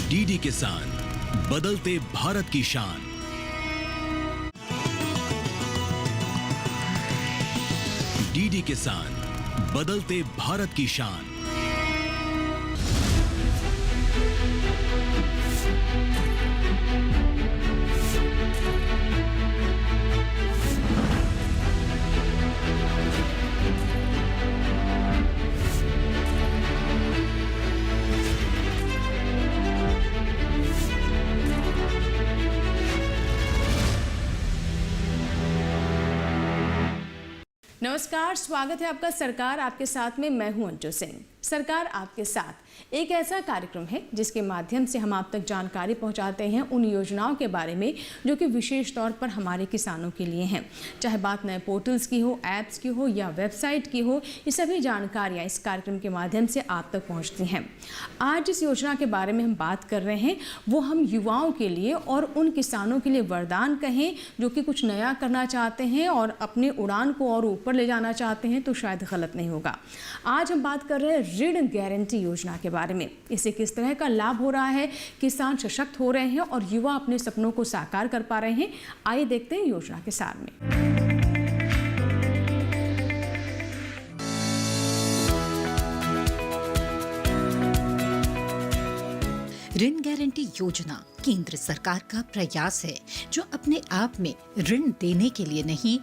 DD किसान, बदलते भारत की शान। डीडी किसान, बदलते भारत की शान। नमस्कार, स्वागत है आपका सरकार आपके साथ में। मैं हूं अंजू सिंह। सरकार आपके साथ एक ऐसा कार्यक्रम है जिसके माध्यम से हम आप तक जानकारी पहुंचाते हैं उन योजनाओं के बारे में जो कि विशेष तौर पर हमारे किसानों के लिए हैं। चाहे बात नए पोर्टल्स की हो, ऐप्स की हो या वेबसाइट की हो, ये सभी जानकारियां इस कार्यक्रम के माध्यम से आप तक पहुंचती हैं। आज जिस योजना के बारे में हम बात कर रहे हैं वो हम युवाओं के लिए और उन किसानों के लिए वरदान कहें जो कि कुछ नया करना चाहते हैं और अपनी उड़ान को और ऊपर ले जाना चाहते हैं, तो शायद गलत नहीं होगा। आज हम बात कर रहे हैं ऋण गारंटी योजना के बारे में। इससे किस तरह का लाभ हो रहा है, किसान सशक्त हो रहे हैं और युवा अपने सपनों को साकार कर पा रहे हैं। आइए देखते हैं योजना के सार में। ऋण गारंटी योजना केंद्र सरकार का प्रयास है जो अपने आप में ऋण देने के लिए नहीं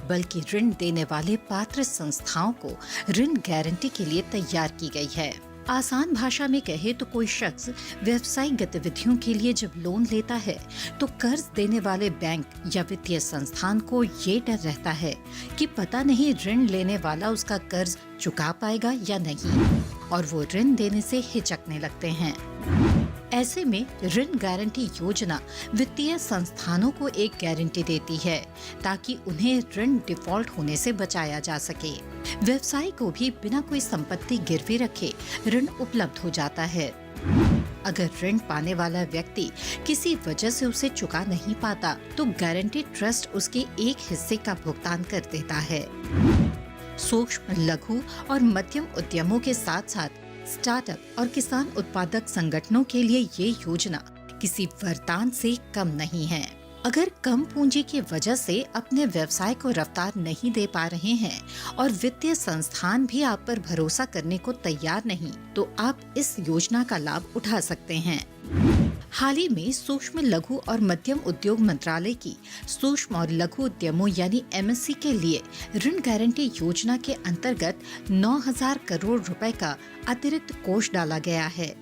बल्कि ऋण देने वाले पात्र संस्थाओं को ऋण गारंटी के लिए तैयार की गई है। आसान भाषा में कहे तो कोई शख्स व्यवसायिक गतिविधियों के लिए जब लोन लेता है तो कर्ज देने वाले बैंक या वित्तीय संस्थान को ये डर रहता है कि पता नहीं ऋण लेने वाला उसका कर्ज चुका पाएगा या नहीं, और वो ऋण देने से हिचकने लगते हैं। ऐसे में ऋण गारंटी योजना वित्तीय संस्थानों को एक गारंटी देती है ताकि उन्हें ऋण डिफॉल्ट होने से बचाया जा सके। व्यवसाय को भी बिना कोई संपत्ति गिरवी रखे ऋण उपलब्ध हो जाता है। अगर ऋण पाने वाला व्यक्ति किसी वजह से उसे चुका नहीं पाता तो गारंटी ट्रस्ट उसके एक हिस्से का भुगतान कर देता है। सूक्ष्म, लघु और मध्यम उद्यमों के साथ साथ स्टार्टअप और किसान उत्पादक संगठनों के लिए ये योजना किसी वरदान से कम नहीं है। अगर कम पूंजी की वजह से अपने व्यवसाय को रफ्तार नहीं दे पा रहे हैं और वित्तीय संस्थान भी आप पर भरोसा करने को तैयार नहीं, तो आप इस योजना का लाभ उठा सकते हैं। हाल ही में सूक्ष्म, लघु और मध्यम उद्योग मंत्रालय की सूक्ष्म और लघु उद्यमों यानी MSC के लिए ऋण गारंटी योजना के अंतर्गत 9,000 करोड़ रुपए का अतिरिक्त कोष डाला गया है।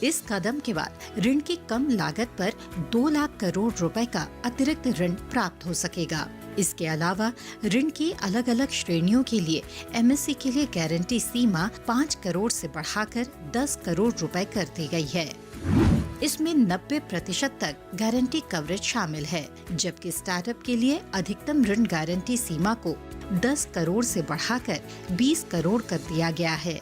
इस कदम के बाद ऋण की कम लागत पर 2 लाख करोड़ रुपए का अतिरिक्त ऋण प्राप्त हो सकेगा। इसके अलावा ऋण की अलग अलग श्रेणियों के लिए MSC के लिए गारंटी सीमा 5 करोड़ से बढ़ाकर 10 करोड़ रुपए कर दी गई है। इसमें 90% तक गारंटी कवरेज शामिल है, जबकि स्टार्टअप के लिए अधिकतम ऋण गारंटी सीमा को 10 करोड़ से बढ़ाकर 20 करोड़ कर दिया गया है।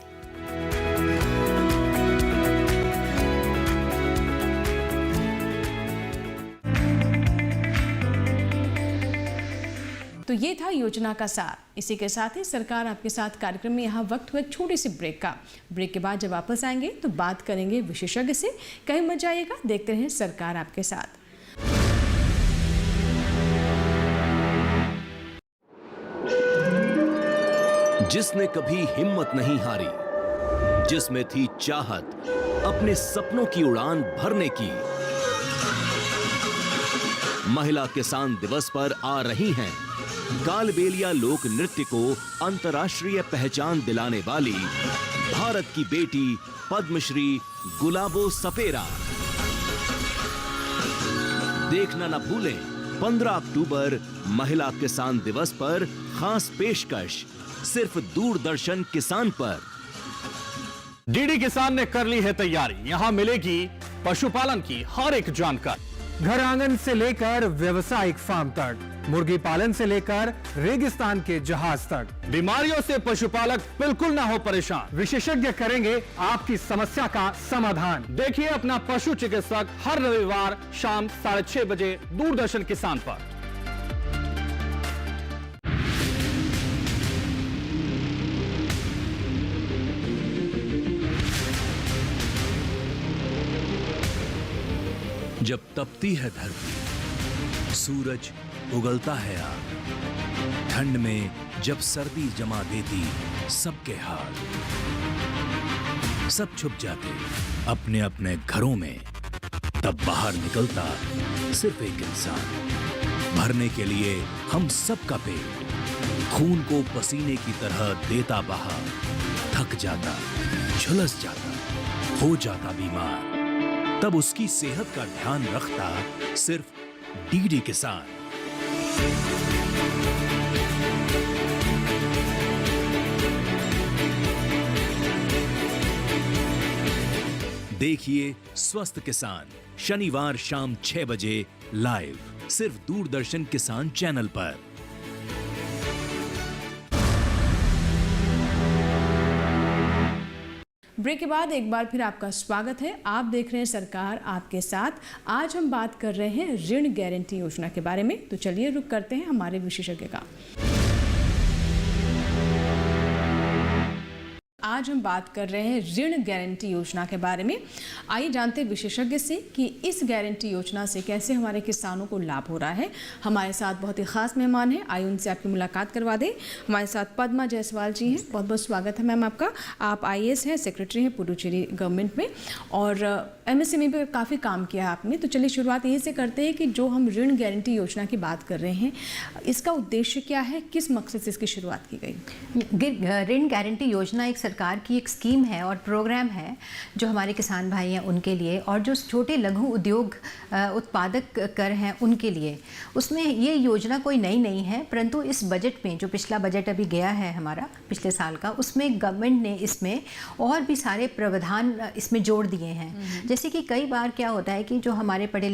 तो ये था योजना का सार। इसी के साथ ही सरकार आपके साथ कार्यक्रम में यहाँ वक्त हुआ एक छोटी सी ब्रेक का। ब्रेक के बाद जब वापस आएंगे तो बात करेंगे विशेषज्ञ से। कहीं मत जाइएगा, देखते रहें सरकार आपके साथ। जिसने कभी हिम्मत नहीं हारी, जिसमें थी चाहत अपने सपनों की उड़ान भरने की, महिला किसान दिवस पर आ रही हैं कालबेलिया लोक नृत्य को अंतर्राष्ट्रीय पहचान दिलाने वाली भारत की बेटी पद्मश्री गुलाबो सपेरा। देखना न भूलें 15 अक्टूबर महिला किसान दिवस पर खास पेशकश सिर्फ दूरदर्शन किसान पर। डीडी किसान ने कर ली है तैयारी, यहाँ मिलेगी पशुपालन की हर एक जानकारी। घर आंगन से लेकर व्यवसायिक फार्म तक, मुर्गी पालन से लेकर रेगिस्तान के जहाज तक, बीमारियों से पशुपालक बिल्कुल ना हो परेशान। विशेषज्ञ करेंगे आपकी समस्या का समाधान। देखिए अपना पशु चिकित्सक हर रविवार शाम 6:30 बजे दूरदर्शन किसान पर। जब तपती है धरती, सूरज उगलता है आग, ठंड में जब सर्दी जमा देती सबके हाल, सब छुप जाते अपने अपने घरों में, तब बाहर निकलता सिर्फ एक इंसान, भरने के लिए हम सबका पेट, खून को पसीने की तरह देता बहा, थक जाता, झुलस जाता, हो जाता बीमार, तब उसकी सेहत का ध्यान रखता सिर्फ डीडी किसान। देखिए स्वस्थ किसान शनिवार शाम 6 बजे लाइव सिर्फ दूरदर्शन किसान चैनल पर। ब्रेक के बाद एक बार फिर आपका स्वागत है। आप देख रहे हैं सरकार आपके साथ। आज हम बात कर रहे हैं ऋण गारंटी योजना के बारे में। तो चलिए रुक करते हैं हमारे विशेषज्ञ का। आज हम बात कर रहे हैं ऋण गारंटी योजना के बारे में। आइए जानते हैं विशेषज्ञ से कि इस गारंटी योजना से कैसे हमारे किसानों को लाभ हो रहा है। हमारे साथ बहुत ही खास मेहमान हैं, आइए उनसे आपकी मुलाकात करवा दें। हमारे साथ पद्मा जायसवाल जी हैं, बहुत बहुत स्वागत है मैम आपका। आप IAS हैं, सेक्रेटरी हैं पुडुचेरी गवर्नमेंट में और MSME पे काफ़ी काम किया है आपने। तो चलिए शुरुआत यहीं से करते हैं कि जो हम ऋण गारंटी योजना की बात कर रहे हैं, इसका उद्देश्य क्या है, किस मकसद से इसकी शुरुआत की गई? ऋण गारंटी योजना एक सरकार की एक स्कीम है और प्रोग्राम है जो हमारे किसान भाई हैं उनके लिए, और जो छोटे लघु उद्योग उत्पादक कर हैं उनके लिए। उसमें ये योजना कोई नई नहीं है, परंतु इस बजट में जो पिछला बजट अभी गया है हमारा पिछले साल का, उसमें गवर्नमेंट ने इसमें और भी सारे प्रावधान इसमें जोड़ दिए हैं। जैसे कि कई बार क्या होता है कि जो हमारे पढ़े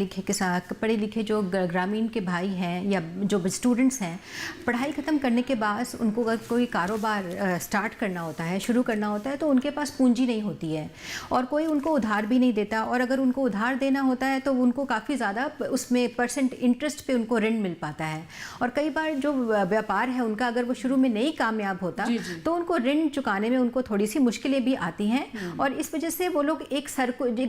लिखे जो ग्रामीण के भाई हैं या जो स्टूडेंट्स हैं, पढ़ाई ख़त्म करने के बाद उनको अगर कोई कारोबार स्टार्ट करना होता है, शुरू करना होता है, तो उनके पास पूंजी नहीं होती है और कोई उनको उधार भी नहीं देता, और अगर उनको उधार देना होता है तो उनको काफ़ी ज़्यादा उसमें % इंटरेस्ट पे उनको ऋण मिल पाता है। और कई बार जो व्यापार है उनका अगर वो शुरू में नहीं कामयाब होता तो उनको ऋण चुकाने में उनको थोड़ी सी मुश्किलें भी आती हैं, और इस वजह से वो लोग एक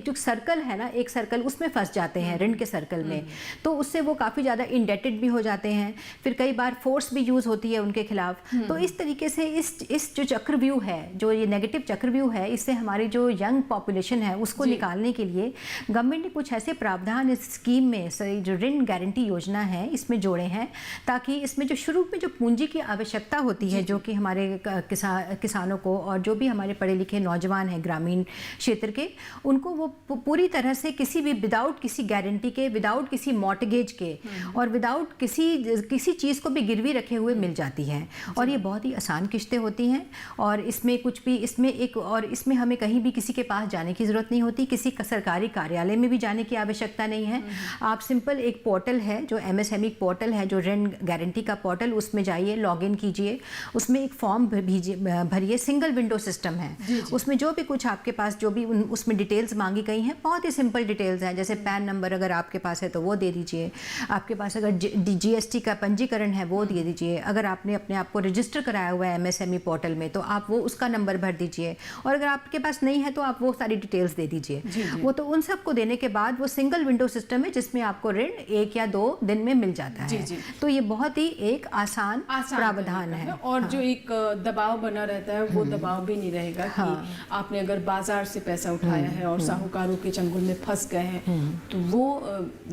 जो सर्कल है ना, एक सर्कल उसमें फंस जाते हैं, ऋण के सर्कल में। तो उससे वो काफ़ी ज़्यादा इंडेटेड भी हो जाते हैं, फिर कई बार फोर्स भी यूज़ होती है उनके खिलाफ। तो इस तरीके से इस जो चक्रव्यूह है, जो ये नेगेटिव चक्रव्यूह है, इससे हमारी जो यंग पॉपुलेशन है उसको निकालने के लिए गवर्नमेंट ने कुछ ऐसे प्रावधान इस स्कीम में, जो ऋण गारंटी योजना है, इसमें जोड़े हैं, ताकि इसमें जो शुरू में जो पूंजी की आवश्यकता होती है, जो कि हमारे किसानों को और जो भी हमारे पढ़े लिखे नौजवान हैं ग्रामीण क्षेत्र के, उनको वो पूरी तरह से किसी भी विदाउट किसी गारंटी के, विदाउट किसी मॉर्टगेज के और विदाउट किसी चीज़ को भी गिरवी रखे हुए मिल जाती है। और ये बहुत ही आसान किस्तें होती हैं, और इसमें कुछ भी इसमें हमें कहीं भी किसी के पास जाने की ज़रूरत नहीं होती, किसी सरकारी कार्यालय में भी जाने की आवश्यकता नहीं है। आप सिंपल एक पोर्टल है जो MSME पोर्टल है, जो ऋण गारंटी का पोर्टल, उसमें जाइए, लॉगिन कीजिए, उसमें एक फॉर्म भरिए, सिंगल विंडो सिस्टम है। उसमें जो भी कुछ आपके पास जो भी उसमें डिटेल्स मांगी गई हैं, बहुत ही सिंपल डिटेल्स हैं, जैसे पैन नंबर अगर आपके पास है तो वो दे दीजिए, आपके पास अगर GST का पंजीकरण है वो दे दीजिए, अगर आपने अपने आप को रजिस्टर कराया हुआ है MSME पोर्टल में तो आप वो उसका नंबर भर दीजिए, और अगर आपके पास नहीं है तो आप वो सारी डिटेल्स दे दीजिए। वो तो उन सबको देने के बाद वो सिंगल विंडो सिस्टम है जिसमें आपको ऋण 1 या 2 दिन में मिल जाता है। तो ये बहुत ही एक आसान प्रावधान है। और जो एक दबाव बना रहता है वो दबाव भी नहीं रहेगा कि आपने अगर बाजार से पैसा उठाया है और साहूकारों के चंगुल में फंस गए हैं, तो वो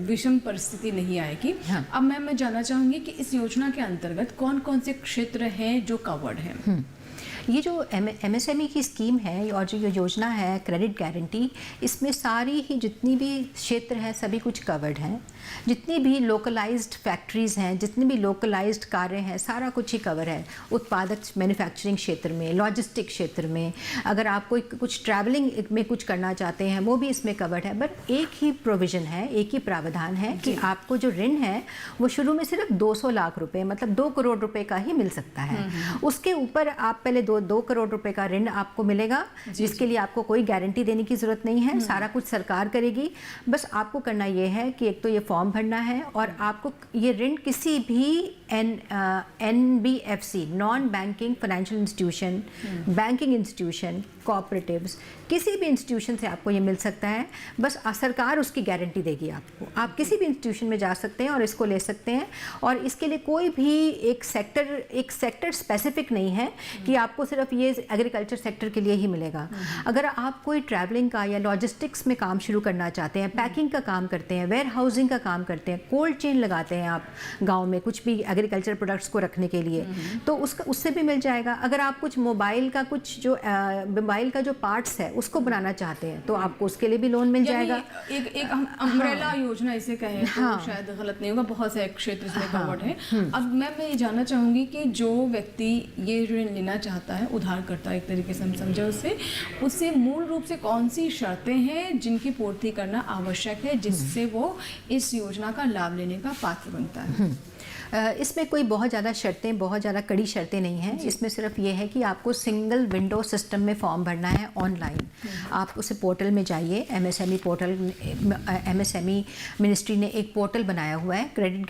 विषम परिस्थिति नहीं आएगी। अब मैं जानना चाहूंगी कि इस योजना के अंतर्गत कौन कौन से क्षेत्र हैं जो कवर्ड हैं? ये जो MSME की स्कीम है और जो ये योजना है क्रेडिट गारंटी, इसमें सारी ही जितनी भी क्षेत्र है सभी कुछ कवर्ड हैं। जितनी भी लोकलाइज्ड फैक्ट्रीज़ हैं, जितने भी लोकलाइज्ड कार्य हैं, सारा कुछ ही कवर है। उत्पादक मैन्युफैक्चरिंग क्षेत्र में, लॉजिस्टिक क्षेत्र में, अगर आप कोई कुछ ट्रैवलिंग में कुछ करना चाहते हैं वो भी इसमें कवर्ड है। बट एक ही प्रोविज़न है, एक ही प्रावधान है कि आपको जो ऋण है वो शुरू में सिर्फ 200 लाख रुपए, मतलब 2 करोड़ रुपए का ही मिल सकता है। उसके ऊपर आप पहले 2 करोड़ रुपए का ऋण आपको मिलेगा, जिसके लिए आपको कोई गारंटी देने की ज़रूरत नहीं है, सारा कुछ सरकार करेगी। बस आपको करना ये है कि एक तो ये फॉर्म भरना है और आपको ये ऋण किसी भी NBFC, non banking financial institution, banking institution, cooperatives, किसी भी इंस्टीट्यूशन से आपको ये मिल सकता है। बस सरकार उसकी गारंटी देगी आपको। आप किसी भी इंस्टीट्यूशन में जा सकते हैं और इसको ले सकते हैं। और इसके लिए कोई भी एक सेक्टर स्पेसिफिक नहीं है कि आपको सिर्फ ये एग्रीकल्चर सेक्टर के लिए ही मिलेगा। अगर आप कोई ट्रैवलिंग का या लॉजिस्टिक्स में काम शुरू करना चाहते हैं, पैकिंग का काम करते हैं, वेयर हाउसिंग का काम करते हैं, कोल्ड चेन लगाते हैं आप गाँव में कुछ भी एग्रीकल्चर प्रोडक्ट्स को रखने के लिए, तो उससे भी मिल जाएगा। अगर आप कुछ मोबाइल का जो पार्ट्स है उसको बनाना चाहते हैं तो आपको उसके लिए भी लोन मिल जाएगा। एक अम्ब्रेला योजना इसे कहें तो शायद गलत नहीं होगा, बहुत से क्षेत्र इसमें कवर्ड है। अब मैं ये जानना चाहूँगी कि जो व्यक्ति ये ऋण लेना चाहता है, उधारकर्ता एक तरीके से हम समझे, उससे मूल रूप से कौन सी शर्तें हैं जिनकी पूर्ति करना आवश्यक है जिससे वो इस योजना का लाभ लेने का पात्र बनता है? इसमें कोई बहुत ज़्यादा शर्तें, बहुत ज़्यादा कड़ी शर्तें नहीं हैं। इसमें सिर्फ ये है कि आपको सिंगल विंडो सिस्टम में फॉर्म भरना है ऑनलाइन। आप उसे पोर्टल में जाइए, MSME पोर्टल, MSME मिनिस्ट्री ने एक पोर्टल बनाया हुआ है, क्रेडिट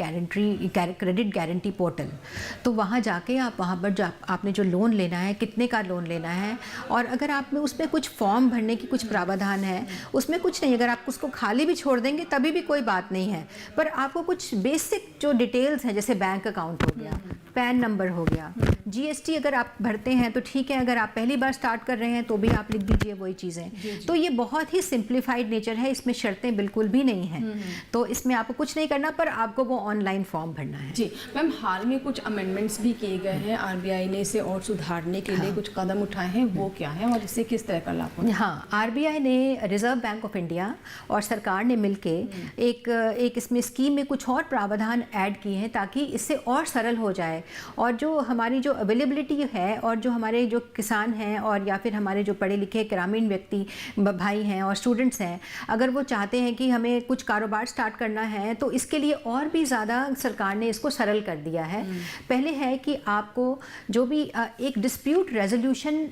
गारंटी पोर्टल। तो वहाँ जाके आप वहाँ पर आपने जो लोन लेना है, कितने का लोन लेना है, और अगर आप में उसमें कुछ फॉर्म भरने की कुछ प्रावधान है, उसमें कुछ नहीं, अगर आप उसको खाली भी छोड़ देंगे तभी भी कोई बात नहीं है। पर आपको कुछ बेसिक जो डिटेल्स हैं, जैसे बैंक अकाउंट हो गया, पैन नंबर हो गया, GST अगर आप भरते हैं तो ठीक है, अगर आप पहली बार स्टार्ट कर रहे हैं तो भी आप लिख दीजिए वही चीज़ें। तो ये बहुत ही सिंप्लीफाइड नेचर है, इसमें शर्तें बिल्कुल भी नहीं हैं। तो इसमें आपको कुछ नहीं करना, पर आपको वो ऑनलाइन फॉर्म भरना है। जी मैम, हाल में कुछ अमेंडमेंट्स भी किए गए हैं, RBI ने इसे और सुधारने के लिए कुछ कदम उठाए हैं, वो क्या है और इससे किस तरह का लाभ होगा? हाँ, RBI ने, रिजर्व बैंक ऑफ इंडिया और सरकार ने मिलके एक इसमें स्कीम में कुछ और प्रावधान ऐड किए हैं ताकि इससे और सरल हो जाए। और जो हमारी जो अवेलेबिलिटी है और जो हमारे जो किसान हैं और या फिर हमारे जो पढ़े लिखे ग्रामीण व्यक्ति भाई हैं और स्टूडेंट्स हैं, अगर वो चाहते हैं कि हमें कुछ कारोबार स्टार्ट करना है तो इसके लिए और भी ज़्यादा सरकार ने इसको सरल कर दिया है। पहले है कि आपको जो भी एक डिस्प्यूट रेजोल्यूशन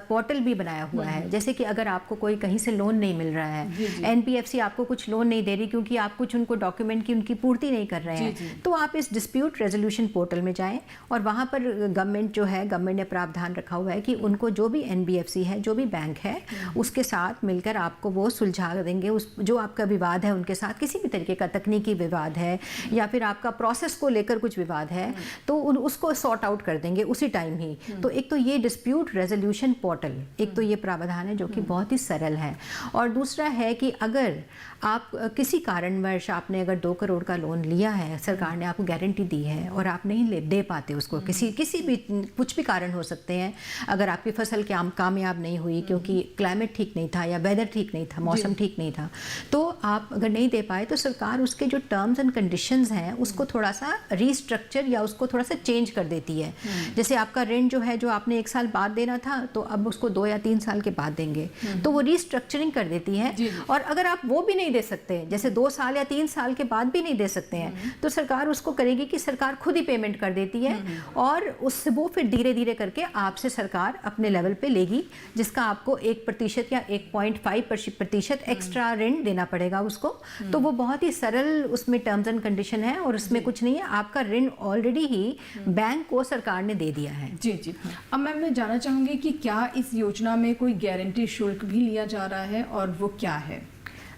पोर्टल भी बनाया हुआ है। जैसे कि अगर आपको कोई कहीं से लोन नहीं मिल रहा है, NBFC आपको कुछ लोन नहीं दे रही क्योंकि आप कुछ उनको डॉक्यूमेंट की उनकी पूर्ति नहीं कर रहे हैं, तो आप इस डिस्प्यूट रेजोल्यूशन पोर्टल में जाएं और वहाँ पर गवर्नमेंट ने प्रावधान रखा हुआ है कि उनको जो भी NBFC है, जो भी बैंक है, उसके साथ मिलकर आपको वो सुलझा देंगे। उस जो आपका विवाद है उनके साथ, किसी भी तरीके का तकनीकी विवाद है या फिर आपका प्रोसेस को लेकर कुछ विवाद है, तो उसको सॉर्ट आउट कर देंगे उसी टाइम ही। तो एक तो ये डिस्प्यूट रेजोल्यूशन पोर्टल, एक तो ये प्रावधान है जो कि बहुत ही सरल है। और दूसरा है कि अगर आप किसी कारणवश आपने अगर 2 करोड़ का लोन लिया है, सरकार ने आपको गारंटी दी है और आप नहीं दे पाते उसको, किसी भी कुछ भी कारण हो सकते हैं, अगर आपकी फसल कामयाब नहीं हुई क्योंकि क्लाइमेट ठीक नहीं था या वेदर ठीक नहीं था, मौसम ठीक नहीं था, तो आप अगर नहीं दे पाए तो सरकार उसके जो टर्म्स एंड कंडीशंस हैं उसको थोड़ा सा रीस्ट्रक्चर या उसको थोड़ा सा चेंज कर देती है। जैसे आपका ऋण जो है, जो आपने 1 साल बाद देना था, तो अब उसको 2 या 3 साल के बाद देंगे, तो वो रीस्ट्रक्चरिंग कर देती है। और अगर आप वो भी नहीं दे सकते, जैसे 2 साल या 3 साल के बाद भी नहीं दे सकते हैं, तो सरकार उसको करेगी कि सरकार खुद ही पेमेंट कर देती है और उससे वो फिर धीरे धीरे करके आपसे सरकार अपने लेवल पे लेगी, जिसका आपको 1% या 1.5% एक्स्ट्रा ऋण देना पड़ेगा उसको। तो वो बहुत ही सरल उसमें टर्म्स एंड कंडीशन है और उसमें कुछ नहीं है, आपका ऋण ऑलरेडी ही बैंक को सरकार ने दे दिया है। जी। अब मैं जानना चाहूँगी कि क्या इस योजना में कोई गारंटी शुल्क भी लिया जा रहा है और वो क्या है?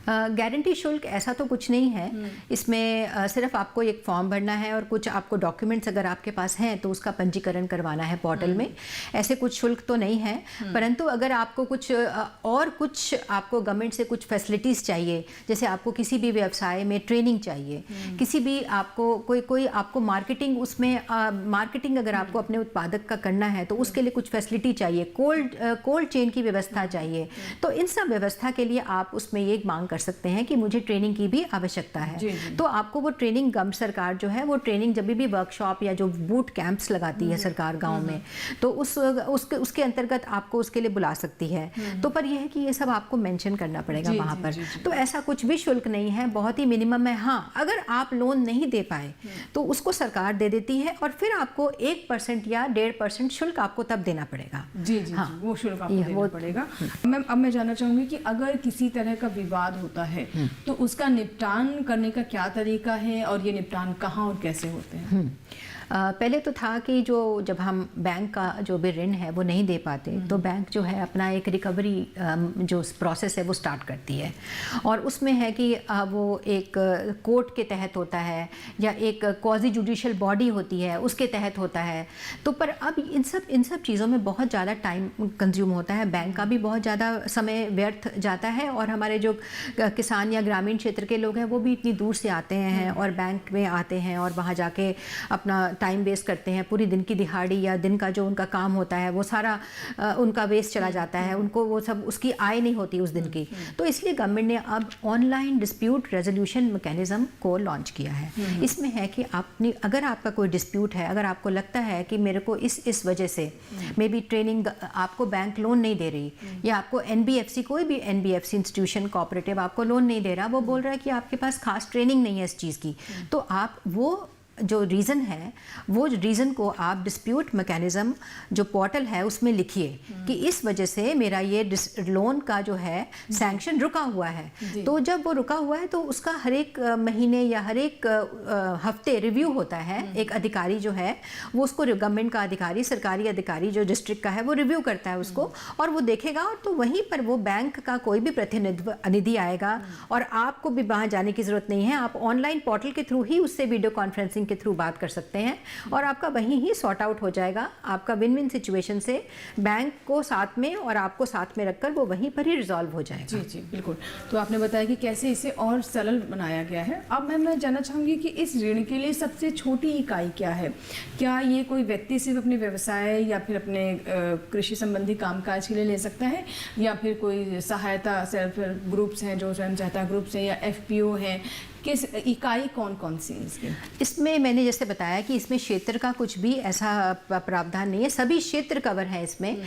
गारंटी शुल्क ऐसा तो कुछ नहीं है। इसमें सिर्फ आपको एक फॉर्म भरना है और कुछ आपको डॉक्यूमेंट्स अगर आपके पास हैं तो उसका पंजीकरण करवाना है पोर्टल में। ऐसे कुछ शुल्क तो नहीं है, परंतु अगर आपको कुछ और कुछ आपको गवर्नमेंट से कुछ फैसिलिटीज़ चाहिए, जैसे आपको किसी भी व्यवसाय में ट्रेनिंग चाहिए, किसी भी आपको कोई आपको मार्केटिंग, उसमें मार्केटिंग अगर आपको अपने उत्पादक का करना है तो उसके लिए कुछ फैसिलिटी चाहिए, कोल्ड चेन की व्यवस्था चाहिए, तो इन सब व्यवस्था के लिए आप उसमें ये मांग कर सकते हैं कि मुझे ट्रेनिंग की भी आवश्यकता है। तो आपको वो ट्रेनिंग गम सरकार जो है वो ट्रेनिंग जब भी वर्कशॉप या जो बूट कैंप्स लगाती है सरकार गांव में, तो उसके अंतर्गत आपको उसके लिए बुला सकती है। तो पर यह है कि ये सब आपको मेंशन करना पड़ेगा वहाँ पर। तो ऐसा कुछ भी शुल्क नहीं है, बहुत ही मिनिमम है। हाँ, अगर आप लोन नहीं दे पाए तो उसको सरकार दे देती है और फिर आपको 1% या 1.5% शुल्क आपको तब देना पड़ेगा। जी, वो शुल्क आपको देना पड़ेगा। मैम, अब मैं जानना चाहूंगी कि अगर किसी तरह का विवाद होता है तो उसका निपटान करने का क्या तरीका है और ये निपटान कहाँ और कैसे होते हैं? पहले तो था कि जब हम बैंक का जो भी ऋण है वो नहीं दे पाते तो बैंक जो है अपना एक रिकवरी जो प्रोसेस है वो स्टार्ट करती है, और उसमें है कि वो एक कोर्ट के तहत होता है या एक क्वाजी जुडिशियल बॉडी होती है उसके तहत होता है। तो पर अब इन सब चीज़ों में बहुत ज़्यादा टाइम कंज्यूम होता है, बैंक का भी बहुत ज़्यादा समय व्यर्थ जाता है, और हमारे जो किसान या ग्रामीण क्षेत्र के लोग हैं वो भी इतनी दूर से आते हैं और बैंक में आते हैं और वहाँ जाके अपना टाइम वेस्ट करते हैं। पूरी दिन की दिहाड़ी या दिन का जो उनका काम होता है वो सारा उनका वेस्ट चला जाता है, उनको वो सब उसकी आय नहीं होती उस दिन की। तो इसलिए गवर्नमेंट ने अब ऑनलाइन डिस्प्यूट रेजोल्यूशन मैकेनिज्म को लॉन्च किया है। इसमें है कि अगर आपका कोई डिस्प्यूट है, अगर आपको लगता है कि मेरे को इस वजह से मे बी ट्रेनिंग आपको बैंक लोन नहीं दे रही, या आपको NBFC कोई भी NBFC इंस्टीट्यूशन कोऑपरेटिव आपको लोन नहीं दे रहा, वो बोल रहा है कि आपके पास खास ट्रेनिंग नहीं है इस चीज़ की, तो आप वो जो रीज़न है वो रीज़न को आप डिस्प्यूट मैकेनिज़्म जो पोर्टल है उसमें लिखिए कि इस वजह से मेरा ये लोन का जो है सैंक्शन रुका हुआ है। तो जब वो रुका हुआ है तो उसका हर एक महीने या हर एक हफ्ते रिव्यू होता है। एक अधिकारी जो है वो उसको, गवर्नमेंट का अधिकारी, सरकारी अधिकारी जो डिस्ट्रिक्ट का है वो रिव्यू करता है उसको, और वो देखेगा, और तो वहीं पर वो बैंक का कोई भी प्रतिनिधि आएगा और आपको भी वहाँ जाने की ज़रूरत नहीं है। आप ऑनलाइन पोर्टल के थ्रू ही उससे वीडियो कॉन्फ्रेंसिंग के थ्रू बात कर सकते हैं और आपका वहीं ही सॉर्ट आउट हो जाएगा। आपका विन विन सिचुएशन से बैंक को साथ में और आपको साथ में रखकर वो वहीं पर ही रिजॉल्व हो जाएगा। जी जी बिल्कुल। तो आपने बताया कि कैसे इसे और सरल बनाया गया है। अब मैं जानना चाहूँगी कि इस ऋण के लिए सबसे छोटी इकाई क्या है? क्या ये कोई व्यक्ति सिर्फ अपने व्यवसाय या फिर अपने कृषि संबंधी कामकाज के लिए ले सकता है, या फिर कोई सहायता सेल्फ हेल्प ग्रुप्स हैं जो स्वयं सहायता ग्रुप्स हैं, या FPO हैं? किस इकाई कौन कौन सी है इसके? इसमें मैंने जैसे बताया कि इसमें क्षेत्र का कुछ भी ऐसा प्रावधान नहीं है, सभी क्षेत्र कवर है इसमें।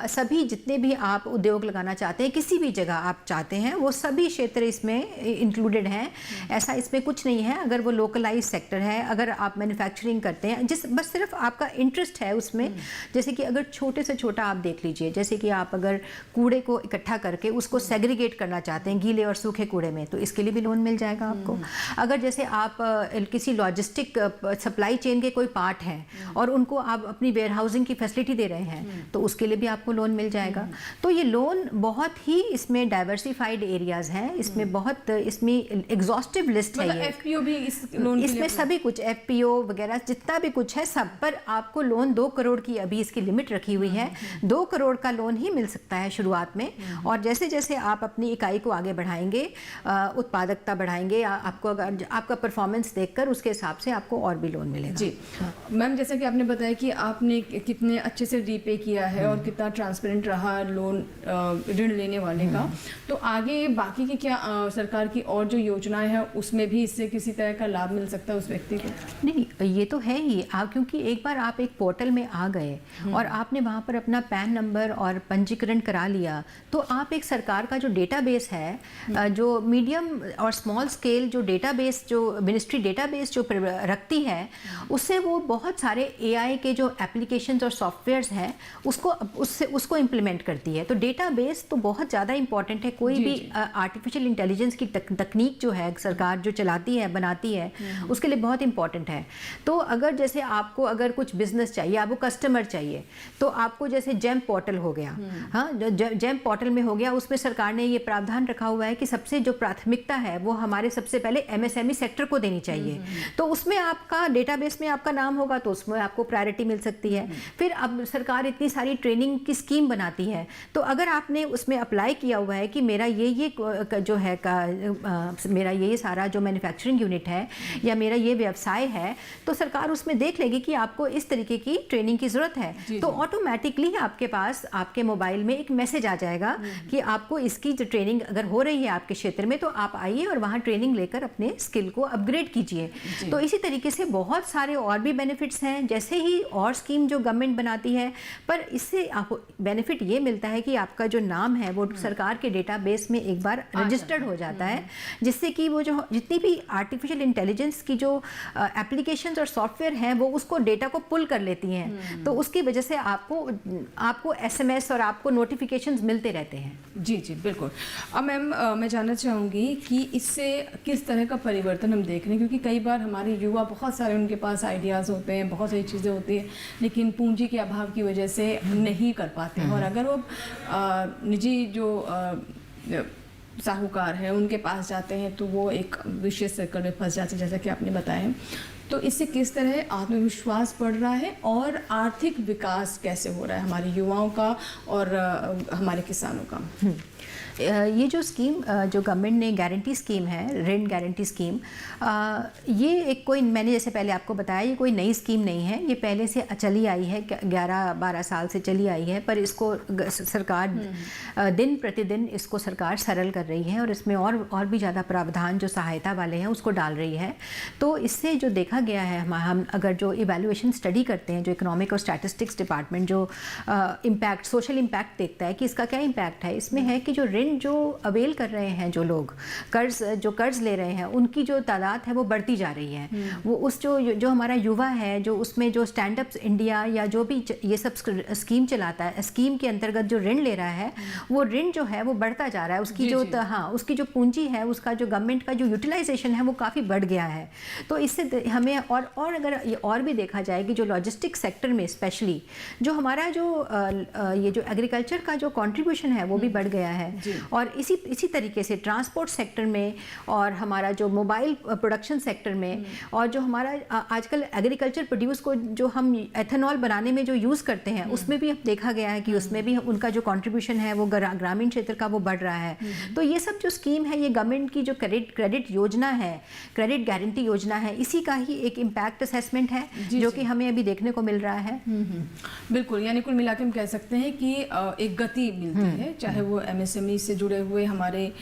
सभी जितने भी आप उद्योग लगाना चाहते हैं, किसी भी जगह आप चाहते हैं, वो सभी क्षेत्र इसमें इंक्लूडेड हैं। ऐसा इसमें कुछ नहीं है। अगर वो लोकलाइज सेक्टर है, अगर आप मैन्युफैक्चरिंग करते हैं, बस सिर्फ आपका इंटरेस्ट है उसमें, जैसे कि अगर छोटे से छोटा आप देख लीजिए, जैसे कि आप अगर कूड़े को इकट्ठा करके उसको सेग्रीगेट करना चाहते हैं गीले और सूखे कूड़े में, तो इसके लिए भी लोन मिल जाएगा आपको। अगर जैसे आप किसी लॉजिस्टिक सप्लाई चेन के कोई पार्ट हैं और उनको आप अपनी वेयर हाउसिंग की फैसिलिटी दे रहे हैं, तो उसके लिए भी आपको लोन मिल जाएगा। तो ये लोन बहुत ही इसमें डाइवर्सिफाइड एरियाज हैं, इसमें बहुत इसमें एग्जॉस्टिव लिस्ट है। ये FPO भी इस लोन इसमें सभी कुछ FPO वगैरह जितना भी कुछ है सब पर आपको लोन 2 करोड़ की अभी इसकी लिमिट रखी हुई है। 2 करोड़ का लोन ही मिल सकता है शुरुआत में, और जैसे जैसे आप अपनी इकाई को आगे बढ़ाएंगे, उत्पादकता बढ़ाएंगे, आपको अगर आपका परफॉर्मेंस देखकर उसके हिसाब से आपको और भी लोन मिलेगा। जी मैम, जैसा कि आपने बताया कि आपने कितने अच्छे से रीपे किया है और कितना ट्रांसपेरेंट रहा लोन ऋण लेने वाले का, तो आगे बाकी की क्या सरकार की और जो योजनाएं हैं उसमें भी इससे किसी तरह का लाभ मिल सकता है उस व्यक्ति को? नहीं, ये तो है ही। क्योंकि एक बार आप एक पोर्टल में आ गए और आपने वहाँ पर अपना पैन नंबर और पंजीकरण करा लिया, तो आप एक सरकार का जो डेटाबेस है, जो मीडियम और स्मॉल स्केल स्केल जो डेटाबेस, जो मिनिस्ट्री डेटाबेस जो रखती है, उससे वो बहुत सारे AI के जो एप्लीकेशंस और सॉफ्टवेयर्स हैं उसको इम्प्लीमेंट करती है। तो डेटाबेस तो बहुत ज़्यादा इंपॉर्टेंट है। कोई भी आर्टिफिशियल इंटेलिजेंस की तकनीक जो है सरकार जो चलाती है, बनाती है, उसके लिए बहुत इंपॉर्टेंट है। तो अगर जैसे आपको अगर कुछ बिजनेस चाहिए, आपको कस्टमर चाहिए, तो आपको जैसे जेम पोर्टल हो गया, हाँ, जेम पोर्टल में हो गया, उसमें सरकार ने ये प्रावधान रखा हुआ है कि सबसे जो प्राथमिकता है वो हमारे सबसे पहले MSME सेक्टर को देनी चाहिए। तो उसमें आपका डेटाबेस में आपका नाम होगा तो उसमें आपको प्रायोरिटी मिल सकती है। फिर अब सरकार इतनी सारी ट्रेनिंग की स्कीम बनाती है, तो अगर आपने उसमें अप्लाई किया हुआ है कि मेरा ये जो है मेरा ये सारा जो मैन्युफैक्चरिंग यूनिट है या मेरा ये व्यवसाय है, तो सरकार उसमें देख लेगी कि आपको इस तरीके की ट्रेनिंग की ज़रूरत है, तो ऑटोमेटिकली आपके पास आपके मोबाइल में एक मैसेज आ जाएगा कि आपको इसकी जो ट्रेनिंग अगर हो रही है आपके क्षेत्र में, तो आप आइए और वहाँ ट्रेनिंग लेकर अपने स्किल को अपग्रेड कीजिए। तो इसी तरीके से बहुत सारे और भी बेनिफिट्स हैं, जैसे ही और स्कीम जो गवर्नमेंट बनाती है, पर इससे आपको बेनिफिट ये मिलता है कि आपका जो नाम है वो सरकार के डेटाबेस में एक बार रजिस्टर्ड हो जाता है, जिससे कि वो जो जितनी भी आर्टिफिशियल इंटेलिजेंस की जो एप्लीकेशंस और सॉफ्टवेयर हैं वो उसको डेटा को पुल कर लेती हैं। तो उसकी वजह से आपको SMS और आपको नोटिफिकेशंस मिलते रहते हैं। जी जी बिल्कुल। अब मैम मैं जानना चाहूँगी कि इससे किस तरह का परिवर्तन हम देख रहे हैं, क्योंकि कई बार हमारे युवा बहुत सारे उनके पास आइडियाज़ होते हैं, बहुत सारी चीज़ें होती हैं, लेकिन पूंजी के अभाव की वजह से नहीं कर पाते हैं। और अगर वो निजी जो साहूकार हैं उनके पास जाते हैं तो वो एक विशेष सर्कल में फंस जाते हैं, जैसा कि आपने बताया। तो इससे किस तरह आत्मविश्वास बढ़ रहा है और आर्थिक विकास कैसे हो रहा है हमारे युवाओं का और हमारे किसानों का? ये जो स्कीम जो गवर्नमेंट ने गारंटी स्कीम है, ऋण गारंटी स्कीम, ये एक कोई, मैंने जैसे पहले आपको बताया, ये कोई नई स्कीम नहीं है, ये पहले से चली आई है, 11-12 साल से चली आई है, पर इसको सरकार दिन प्रतिदिन इसको सरकार सरल कर रही है और इसमें और भी ज़्यादा प्रावधान जो सहायता वाले हैं उसको डाल रही है। तो इससे जो देखा गया है, हम अगर जो इवैल्यूएशन स्टडी करते हैं, जो इकोनॉमिक और स्टैटिस्टिक्स डिपार्टमेंट जो इम्पैक्ट, सोशल इम्पैक्ट देखता है कि इसका क्या इम्पैक्ट है, इसमें है कि जो ऋण जो अवेल कर रहे हैं, जो लोग कर्ज ले रहे हैं, उनकी जो तादाद है वो बढ़ती जा रही है। वो उस जो हमारा युवा है, जो उसमें जो स्टैंड अप इंडिया या जो भी ये सब स्कीम चलाता है, स्कीम के अंतर्गत जो ऋण ले रहा है, वो ऋण जो है वो बढ़ता जा रहा है। उसकी उसकी जो पूंजी है, उसका जो गवर्नमेंट का जो यूटिलाइजेशन है वो काफ़ी बढ़ गया है। तो इससे हमें और अगर ये और भी देखा जाए कि जो लॉजिस्टिक सेक्टर में स्पेशली जो हमारा ये जो एग्रीकल्चर का जो कंट्रीब्यूशन है वो भी बढ़ गया है। और इसी तरीके से ट्रांसपोर्ट सेक्टर में और हमारा जो मोबाइल प्रोडक्शन सेक्टर में और जो हमारा आजकल एग्रीकल्चर प्रोड्यूस को जो हम एथेनॉल बनाने में जो यूज़ करते हैं, उसमें भी देखा गया है कि उसमें भी उनका जो कंट्रीब्यूशन है वो ग्रामीण क्षेत्र का वो बढ़ रहा है। तो ये सब जो स्कीम है, ये गवर्नमेंट की जो क्रेडिट योजना है, क्रेडिट गारंटी योजना है, इसी का ही एक इम्पैक्ट असेसमेंट है जो कि हमें अभी देखने को मिल रहा है। बिल्कुल, यानी कुल मिला के हम कह सकते हैं कि एक गति मिलती है, चाहे वो MSME से जुड़े हुए हमारे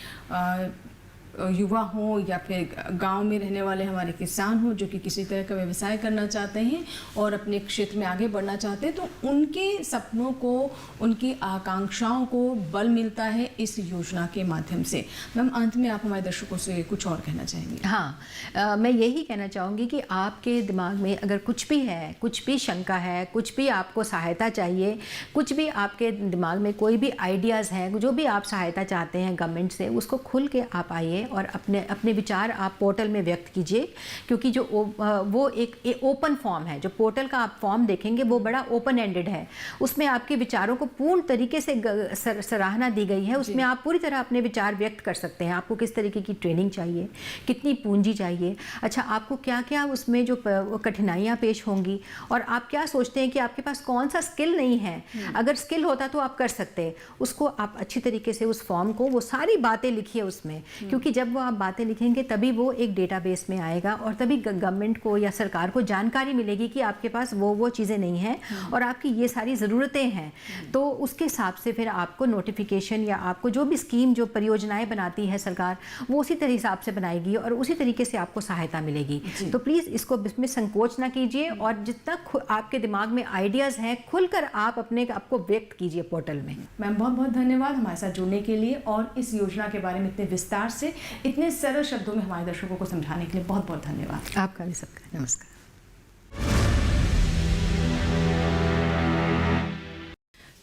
युवा हों या फिर गांव में रहने वाले हमारे किसान हों जो कि किसी तरह का व्यवसाय करना चाहते हैं और अपने क्षेत्र में आगे बढ़ना चाहते हैं, तो उनके सपनों को, उनकी आकांक्षाओं को बल मिलता है इस योजना के माध्यम से। मैम, अंत में आप हमारे दर्शकों से कुछ और कहना चाहेंगे? हाँ, मैं यही कहना चाहूँगी कि आपके दिमाग में अगर कुछ भी है, कुछ भी शंका है, कुछ भी आपको सहायता चाहिए, कुछ भी आपके दिमाग में कोई भी आइडियाज़ हैं, जो भी आप सहायता चाहते हैं गवर्नमेंट से, उसको खुल के आप आइए और अपने विचार आप पोर्टल में व्यक्त कीजिए। क्योंकि जो वो एक ओपन फॉर्म है, जो पोर्टल का आप फॉर्म देखेंगे वो बड़ा ओपन एंडेड है, उसमें आपके विचारों को पूर्ण तरीके से सराहना दी गई है। उसमें आप पूरी तरह अपने विचार व्यक्त कर सकते हैं। आपको किस तरीके की ट्रेनिंग चाहिए, कितनी पूंजी चाहिए, अच्छा आपको क्या क्या उसमें जो कठिनाइयाँ पेश होंगी, और आप क्या सोचते हैं कि आपके पास कौन सा स्किल नहीं है, अगर स्किल होता तो आप कर सकते, उसको आप अच्छी तरीके से उस फॉर्म को, वो सारी बातें लिखिए उसमें। क्योंकि जब वो आप बातें लिखेंगे तभी वो एक डेटाबेस में आएगा और तभी गवर्नमेंट को या सरकार को जानकारी मिलेगी कि आपके पास वो चीज़ें नहीं हैं और आपकी ये सारी ज़रूरतें हैं। तो उसके हिसाब से फिर आपको नोटिफिकेशन या आपको जो भी स्कीम, जो परियोजनाएं बनाती है सरकार, वो उसी तरह हिसाब से बनाएगी और उसी तरीके से आपको सहायता मिलेगी। तो प्लीज़ इसको इसमें संकोच ना कीजिए और जितना आपके दिमाग में आइडियाज़ हैं, खुलकर आप आपको व्यक्त कीजिए पोर्टल में। मैम, बहुत बहुत धन्यवाद हमारे साथ जुड़ने के लिए और इस योजना के बारे में इतने विस्तार से इतने सरल शब्दों में हमारे दर्शकों को समझाने के लिए बहुत बहुत धन्यवाद। आपका भी सबका नमस्कार।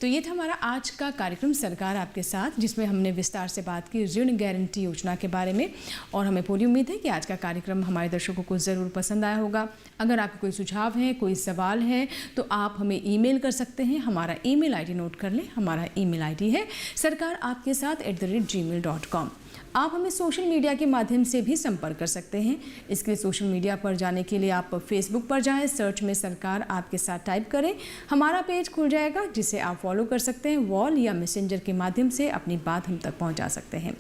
तो ये था हमारा आज का कार्यक्रम सरकार आपके साथ, जिसमें हमने विस्तार से बात की ऋण गारंटी योजना के बारे में, और हमें पूरी उम्मीद है कि आज का कार्यक्रम हमारे दर्शकों को ज़रूर पसंद आया होगा। अगर आपके कोई सुझाव है, कोई सवाल है, तो आप हमें ईमेल कर सकते हैं। हमारा ईमेल आईडी नोट कर लें। हमारा ईमेल आईडी है sarkaraapke-sath@gmail.com। आप हमें सोशल मीडिया के माध्यम से भी संपर्क कर सकते हैं। इसके लिए सोशल मीडिया पर जाने के लिए आप फेसबुक पर जाएं, सर्च में सरकार आपके साथ टाइप करें, हमारा पेज खुल जाएगा जिसे आप फॉलो कर सकते हैं। वॉल या मैसेंजर के माध्यम से अपनी बात हम तक पहुंचा सकते हैं।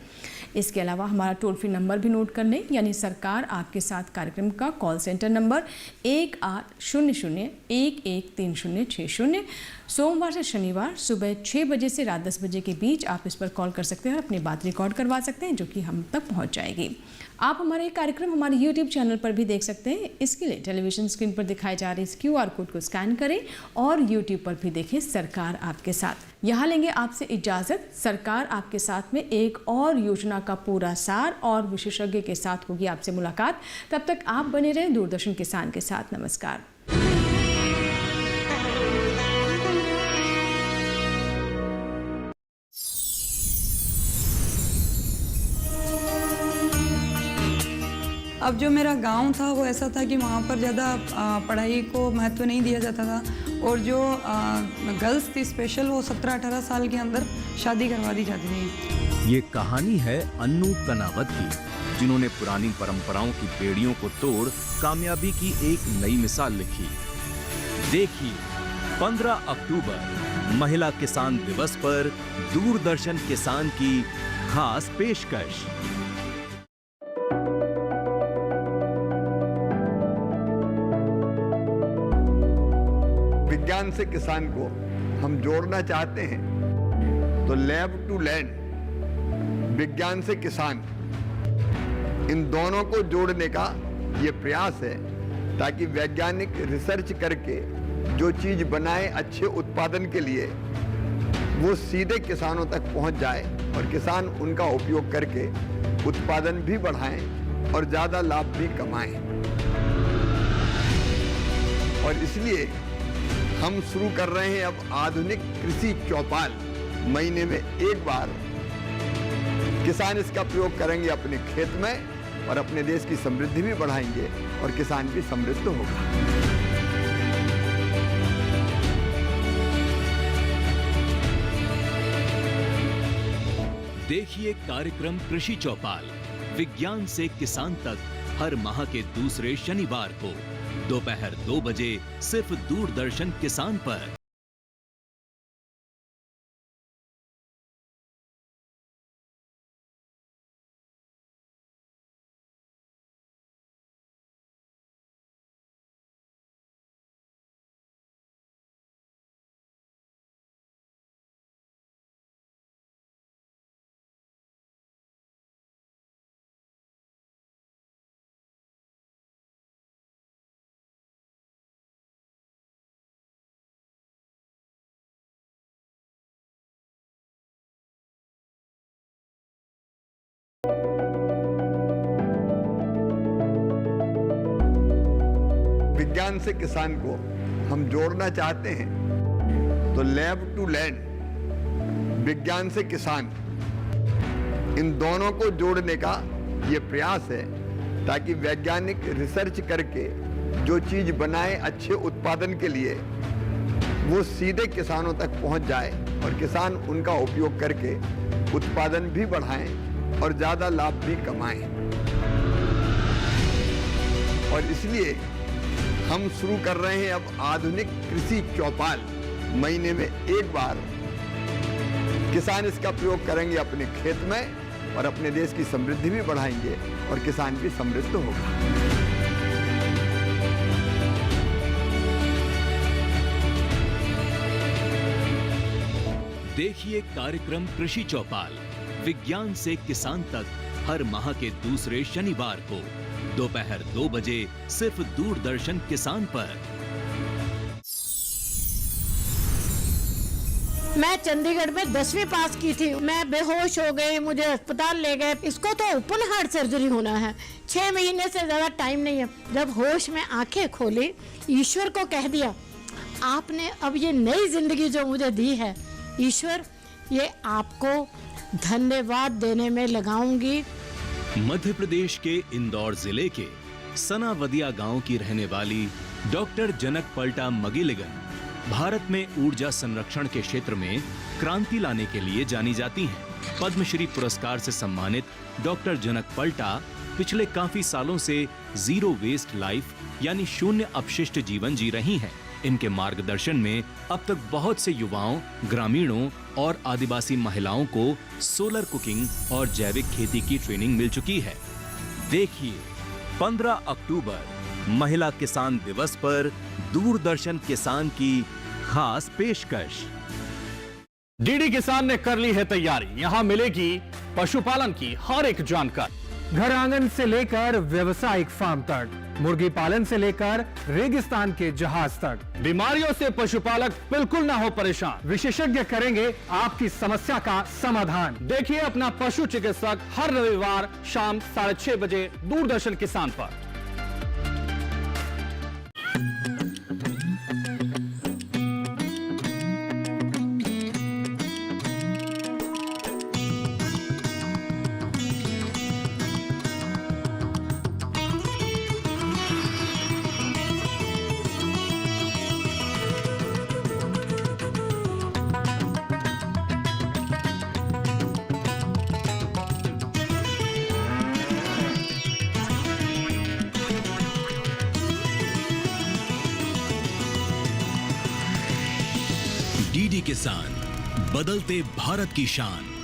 इसके अलावा हमारा टोल फ्री नंबर भी नोट कर लें, यानी सरकार आपके साथ कार्यक्रम का कॉल सेंटर नंबर 1800-113060। सोमवार से शनिवार सुबह 6 बजे से रात 10 बजे के बीच आप इस पर कॉल कर सकते हैं और अपनी बात रिकॉर्ड करवा सकते हैं, जो कि हम तक पहुंच जाएगी। आप हमारा ये कार्यक्रम हमारे YouTube चैनल पर भी देख सकते हैं। इसके लिए टेलीविजन स्क्रीन पर दिखाए जा रहे इस QR कोड को स्कैन करें और YouTube पर भी देखें सरकार आपके साथ। यहाँ लेंगे आपसे इजाज़त। सरकार आपके साथ में एक और योजना का पूरा सार और विशेषज्ञ के साथ होगी आपसे मुलाकात। तब तक आप बने रहें दूरदर्शन किसान के साथ। नमस्कार। अब जो मेरा गांव था वो ऐसा था कि वहाँ पर ज़्यादा पढ़ाई को महत्व नहीं दिया जाता था, और जो गर्ल्स थी स्पेशल, वो 17-18 साल के अंदर शादी करवा दी जाती थी। ये कहानी है अन्नू कनावत की, जिन्होंने पुरानी परंपराओं की बेड़ियों को तोड़ कामयाबी की एक नई मिसाल लिखी। देखिए 15 अक्टूबर महिला किसान दिवस पर दूरदर्शन किसान की खास पेशकश। विज्ञान से किसान को हम जोड़ना चाहते हैं, तो लैब टू लैंड, विज्ञान से किसान, इन दोनों को जोड़ने का ये प्रयास है, ताकि वैज्ञानिक रिसर्च करके जो चीज बनाए अच्छे उत्पादन के लिए, वो सीधे किसानों तक पहुंच जाए और किसान उनका उपयोग करके उत्पादन भी बढ़ाएं और ज्यादा लाभ भी कमाएं। और इसलिए हम शुरू कर रहे हैं अब आधुनिक कृषि चौपाल। महीने में एक बार किसान इसका प्रयोग करेंगे अपने खेत में, और अपने देश की समृद्धि भी बढ़ाएंगे और किसान भी समृद्ध होगा। देखिए कार्यक्रम कृषि चौपाल, विज्ञान से किसान तक, हर माह के दूसरे शनिवार को दोपहर 2 बजे सिर्फ दूरदर्शन किसान पर। विज्ञान से किसान को हम जोड़ना चाहते हैं, तो लैब टू लैंड, विज्ञान से किसान, इन दोनों को जोड़ने का ये प्रयास है, ताकि वैज्ञानिक रिसर्च करके जो चीज बनाए अच्छे उत्पादन के लिए, वो सीधे किसानों तक पहुंच जाए और किसान उनका उपयोग करके उत्पादन भी बढ़ाएं और ज्यादा लाभ भी कमाएं। और इसलिए हम शुरू कर रहे हैं अब आधुनिक कृषि चौपाल। महीने में एक बार किसान इसका प्रयोग करेंगे अपने खेत में, और अपने देश की समृद्धि भी बढ़ाएंगे और किसान भी समृद्ध होगा। देखिए कार्यक्रम कृषि चौपाल, विज्ञान से किसान तक, हर माह के दूसरे शनिवार को दोपहर 2 बजे सिर्फ दूरदर्शन किसान पर। मैं चंडीगढ़ में 10वीं पास की थी, मैं बेहोश हो गई, मुझे अस्पताल ले गए। इसको तो ओपन हार्ट सर्जरी होना है, 6 महीने से ज़्यादा टाइम नहीं है। जब होश में आंखें खोली, ईश्वर को कह दिया, आपने अब ये नई जिंदगी जो मुझे दी है, ईश्वर ये आपको धन्यवाद देने में लगाऊंगी। मध्य प्रदेश के इंदौर जिले के सनावदिया गांव की रहने वाली डॉक्टर जनक पलटा मगिलिगन भारत में ऊर्जा संरक्षण के क्षेत्र में क्रांति लाने के लिए जानी जाती हैं। पद्मश्री पुरस्कार से सम्मानित डॉक्टर जनक पलटा पिछले काफी सालों से जीरो वेस्ट लाइफ यानी शून्य अपशिष्ट जीवन जी रही हैं। इनके मार्गदर्शन में अब तक बहुत से युवाओं, ग्रामीणों और आदिवासी महिलाओं को सोलर कुकिंग और जैविक खेती की ट्रेनिंग मिल चुकी है। देखिए 15 अक्टूबर महिला किसान दिवस पर दूरदर्शन किसान की खास पेशकश। डीडी किसान ने कर ली है तैयारी, यहाँ मिलेगी पशुपालन की हर एक जानकारी। घर आंगन से लेकर व्यवसायिक फार्म तक, मुर्गी पालन से लेकर रेगिस्तान के जहाज तक, बीमारियों से पशुपालक बिल्कुल ना हो परेशान। विशेषज्ञ करेंगे आपकी समस्या का समाधान। देखिए अपना पशु चिकित्सक हर रविवार शाम 6:30 बजे दूरदर्शन किसान पर। डीडी किसान, बदलते भारत की शान।